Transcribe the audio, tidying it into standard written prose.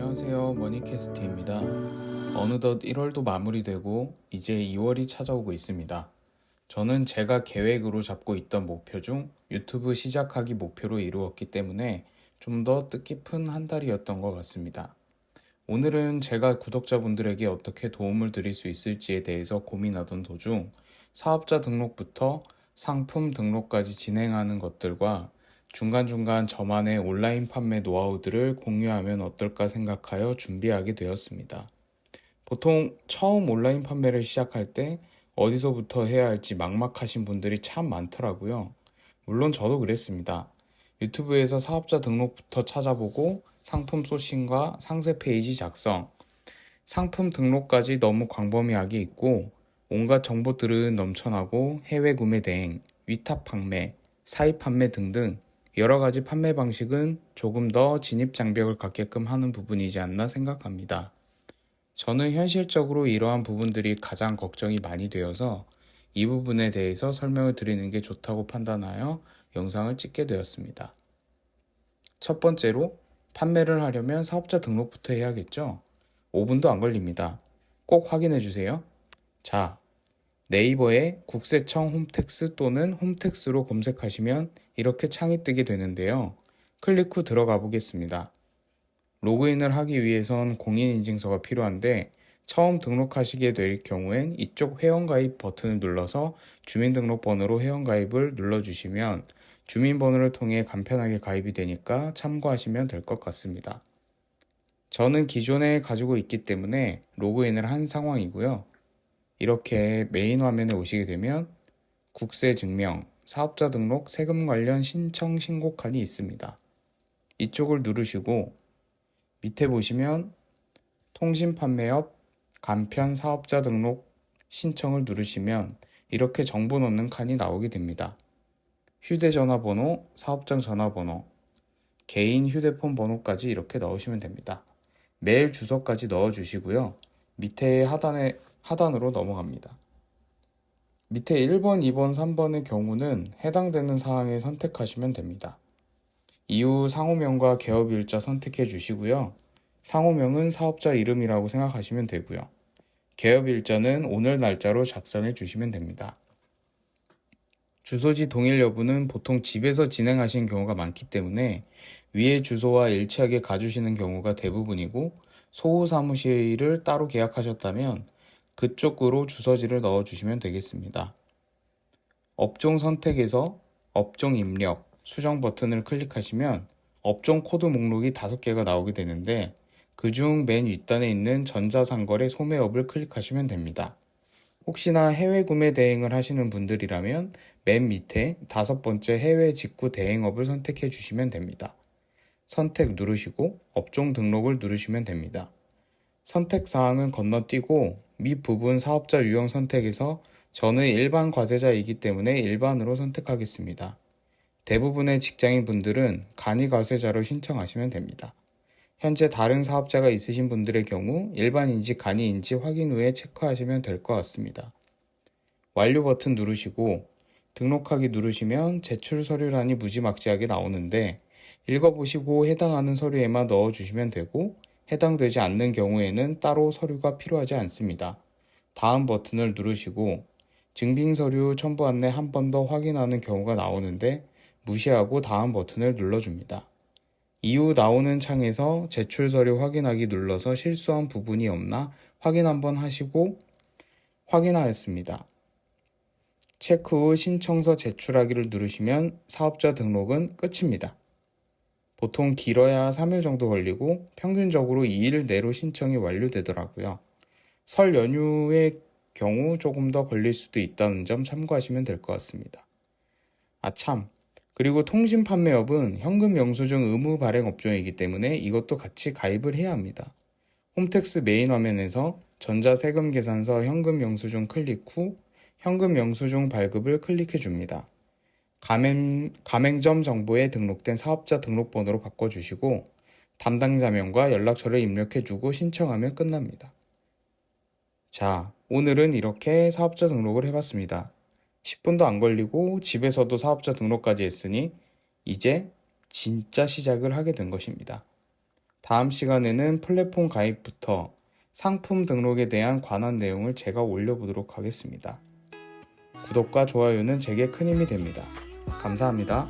안녕하세요, 머니캐스트입니다. 어느덧 1월도 마무리되고 이제 2월이 찾아오고 있습니다. 저는 제가 계획으로 잡고 있던 목표 중 유튜브 시작하기 목표로 이루었기 때문에 좀 더 뜻깊은 한 달이었던 것 같습니다. 오늘은 제가 구독자분들에게 어떻게 도움을 드릴 수 있을지에 대해서 고민하던 도중 사업자 등록부터 상품 등록까지 진행하는 것들과 중간중간 저만의 온라인 판매 노하우들을 공유하면 어떨까 생각하여 준비하게 되었습니다. 보통 처음 온라인 판매를 시작할 때 어디서부터 해야 할지 막막하신 분들이 참 많더라고요. 물론 저도 그랬습니다. 유튜브에서 사업자 등록부터 찾아보고 상품 소싱과 상세 페이지 작성, 상품 등록까지 너무 광범위하게 있고 온갖 정보들은 넘쳐나고 해외 구매 대행, 위탁 판매, 사입 판매 등등 여러 가지 판매 방식은 조금 더 진입 장벽을 갖게끔 하는 부분이지 않나 생각합니다. 저는 현실적으로 이러한 부분들이 가장 걱정이 많이 되어서 이 부분에 대해서 설명을 드리는 게 좋다고 판단하여 영상을 찍게 되었습니다. 첫 번째로 판매를 하려면 사업자 등록부터 해야겠죠? 5분도 안 걸립니다. 꼭 확인해 주세요. 자, 네이버에 국세청 홈택스 또는 홈택스로 검색하시면 이렇게 창이 뜨게 되는데요. 클릭 후 들어가 보겠습니다. 로그인을 하기 위해선 공인인증서가 필요한데 처음 등록하시게 될 경우엔 이쪽 회원가입 버튼을 눌러서 주민등록번호로 회원가입을 눌러주시면 주민번호를 통해 간편하게 가입이 되니까 참고하시면 될 것 같습니다. 저는 기존에 가지고 있기 때문에 로그인을 한 상황이고요. 이렇게 메인 화면에 오시게 되면 국세 증명, 사업자 등록, 세금 관련 신청 신고 칸이 있습니다. 이쪽을 누르시고 밑에 보시면 통신 판매업, 간편 사업자 등록 신청을 누르시면 이렇게 정보 넣는 칸이 나오게 됩니다. 휴대전화 번호, 사업장 전화번호, 개인 휴대폰 번호까지 이렇게 넣으시면 됩니다. 메일 주소까지 넣어주시고요. 밑에 하단으로 넘어갑니다. 밑에 1번, 2번, 3번의 경우는 해당되는 사항에 선택하시면 됩니다. 이후 상호명과 개업일자 선택해 주시고요. 상호명은 사업자 이름이라고 생각하시면 되고요. 개업일자는 오늘 날짜로 작성해 주시면 됩니다. 주소지 동일 여부는 보통 집에서 진행하시는 경우가 많기 때문에 위의 주소와 일치하게 가주시는 경우가 대부분이고 소호 사무실을 따로 계약하셨다면 그쪽으로 주소지를 넣어주시면 되겠습니다. 업종 선택에서 업종 입력, 수정 버튼을 클릭하시면 업종 코드 목록이 5개가 나오게 되는데 그중 맨 윗단에 있는 전자상거래 소매업을 클릭하시면 됩니다. 혹시나 해외 구매 대행을 하시는 분들이라면 맨 밑에 5번째 해외 직구 대행업을 선택해 주시면 됩니다. 선택 누르시고 업종 등록을 누르시면 됩니다. 선택 사항은 건너뛰고 밑부분 사업자 유형 선택에서 저는 일반 과세자이기 때문에 일반으로 선택하겠습니다. 대부분의 직장인 분들은 간이 과세자로 신청하시면 됩니다. 현재 다른 사업자가 있으신 분들의 경우 일반인지 간이인지 확인 후에 체크하시면 될 것 같습니다. 완료 버튼 누르시고 등록하기 누르시면 제출 서류란이 무지막지하게 나오는데 읽어보시고 해당하는 서류에만 넣어주시면 되고 해당되지 않는 경우에는 따로 서류가 필요하지 않습니다. 다음 버튼을 누르시고 증빙서류 첨부 안내 한 번 더 확인하는 경우가 나오는데 무시하고 다음 버튼을 눌러줍니다. 이후 나오는 창에서 제출 서류 확인하기 눌러서 실수한 부분이 없나 확인 한번 하시고 확인하였습니다. 체크 후 신청서 제출하기를 누르시면 사업자 등록은 끝입니다. 보통 길어야 3일 정도 걸리고 평균적으로 2일 내로 신청이 완료되더라고요. 설 연휴의 경우 조금 더 걸릴 수도 있다는 점 참고하시면 될 것 같습니다. 그리고 통신 판매업은 현금 영수증 의무 발행 업종이기 때문에 이것도 같이 가입을 해야 합니다. 홈택스 메인 화면에서 전자세금 계산서 현금 영수증 클릭 후 현금 영수증 발급을 클릭해 줍니다. 가맹점 정보에 등록된 사업자 등록번호로 바꿔주시고 담당자명과 연락처를 입력해주고 신청하면 끝납니다. 자, 오늘은 이렇게 사업자 등록을 해봤습니다. 10분도 안 걸리고 집에서도 사업자 등록까지 했으니 이제 진짜 시작을 하게 된 것입니다. 다음 시간에는 플랫폼 가입부터 상품 등록에 대한 관한 내용을 제가 올려보도록 하겠습니다. 구독과 좋아요는 제게 큰 힘이 됩니다. 감사합니다.